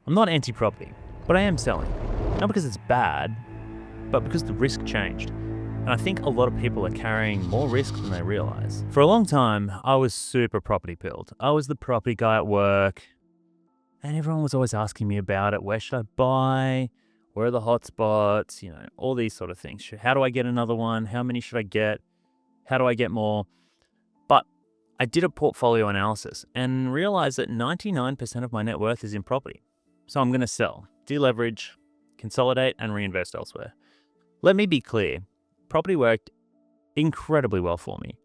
I'm not anti-property, but I am selling. Not because it's bad, but because the risk changed. And I think a lot of people are carrying more risk than they realize. For a long time, I was super property pilled. I was the property guy at work, and everyone was always asking me about it. Where should I buy? Where are the hot spots? All these sort of things. How do I get another one? How many should I get? How do I get more? But I did a portfolio analysis and realized that 99% of my net worth is in property. So I'm going to sell, deleverage, consolidate, and reinvest elsewhere. Let me be clear. Property worked incredibly well for me.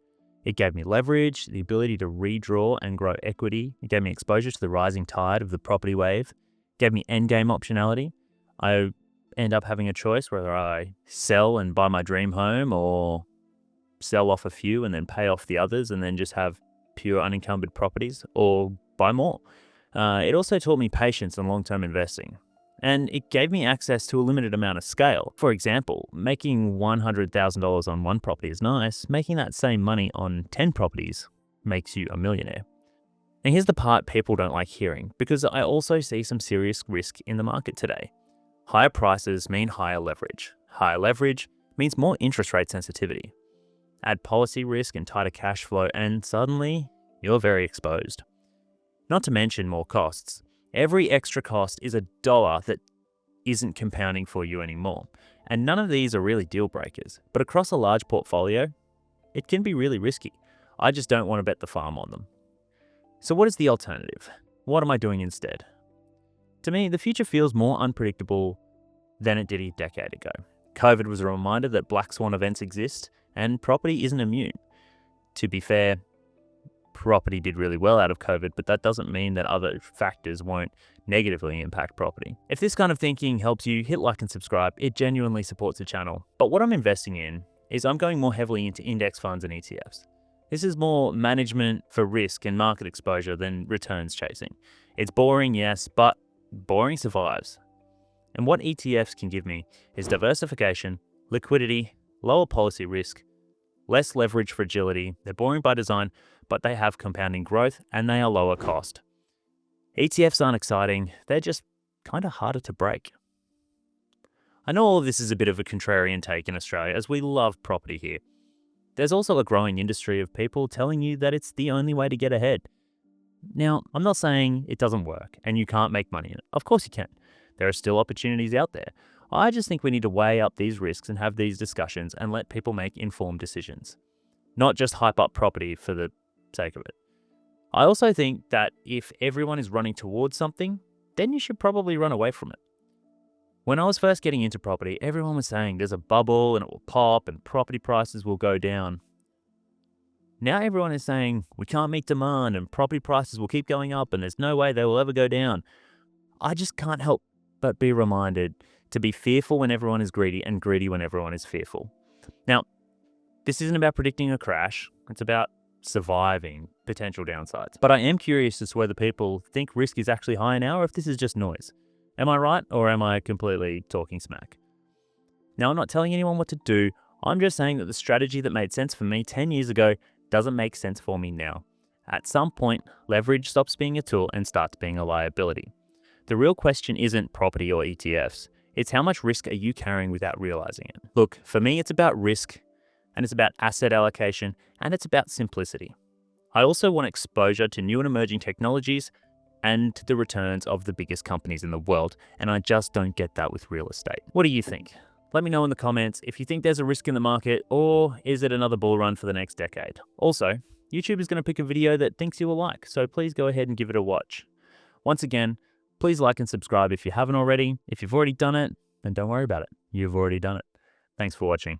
It gave me leverage, the ability to redraw and grow equity. It gave me exposure to the rising tide of the property wave. It gave me endgame optionality. I end up having a choice whether I sell and buy my dream home or sell off a few and then pay off the others and then just have pure unencumbered properties or buy more. It also taught me patience and long-term investing. And it gave me access to a limited amount of scale. For example, making $100,000 on one property is nice. Making that same money on 10 properties makes you a millionaire. And here's the part people don't like hearing, because I also see some serious risk in the market today. Higher prices mean higher leverage. Higher leverage means more interest rate sensitivity. Add policy risk and tighter cash flow, and suddenly you're very exposed. Not to mention more costs. Every extra cost is a dollar that isn't compounding for you anymore. And none of these are really deal breakers. But across a large portfolio, it can be really risky. I just don't want to bet the farm on them. So what is the alternative? What am I doing instead? To me, the future feels more unpredictable than it did a decade ago. COVID was a reminder that black swan events exist, and property isn't immune. To be fair, property did really well out of COVID, but that doesn't mean that other factors won't negatively impact property. If this kind of thinking helps you, hit like and subscribe. It genuinely supports the channel. But what I'm investing in is I'm going more heavily into index funds and ETFs. This is more management for risk and market exposure than returns chasing. It's boring, yes, but boring survives. And what ETFs can give me is diversification, liquidity, lower policy risk, less leverage fragility. They're boring by design, but they have compounding growth and they are lower cost. ETFs aren't exciting, they're just kind of harder to break. I know all of this is a bit of a contrarian take in Australia, as we love property here. There's also a growing industry of people telling you that it's the only way to get ahead. Now, I'm not saying it doesn't work and you can't make money in it. Of course you can. There are still opportunities out there. I just think we need to weigh up these risks and have these discussions and let people make informed decisions. Not just hype up property for the sake of it. I also think that if everyone is running towards something, then you should probably run away from it. When I was first getting into property, everyone was saying there's a bubble and it will pop and property prices will go down. Now everyone is saying we can't meet demand and property prices will keep going up and there's no way they will ever go down. I just can't help but be reminded to be fearful when everyone is greedy and greedy when everyone is fearful. Now, this isn't about predicting a crash. It's about surviving potential downsides. But I am curious as to whether people think risk is actually high now or if this is just noise. Am I right or am I completely talking smack? Now, I'm not telling anyone what to do. I'm just saying that the strategy that made sense for me 10 years ago doesn't make sense for me now. At some point, leverage stops being a tool and starts being a liability. The real question isn't property or ETFs. It's how much risk are you carrying without realizing it? Look, for me, it's about risk, and it's about asset allocation, and it's about simplicity. I also want exposure to new and emerging technologies and to the returns of the biggest companies in the world, and I just don't get that with real estate. What do you think? Let me know in the comments if you think there's a risk in the market, or is it another bull run for the next decade? Also, YouTube is going to pick a video that thinks you will like, so please go ahead and give it a watch. Once again, please like and subscribe if you haven't already. If you've already done it, then don't worry about it. You've already done it. Thanks for watching.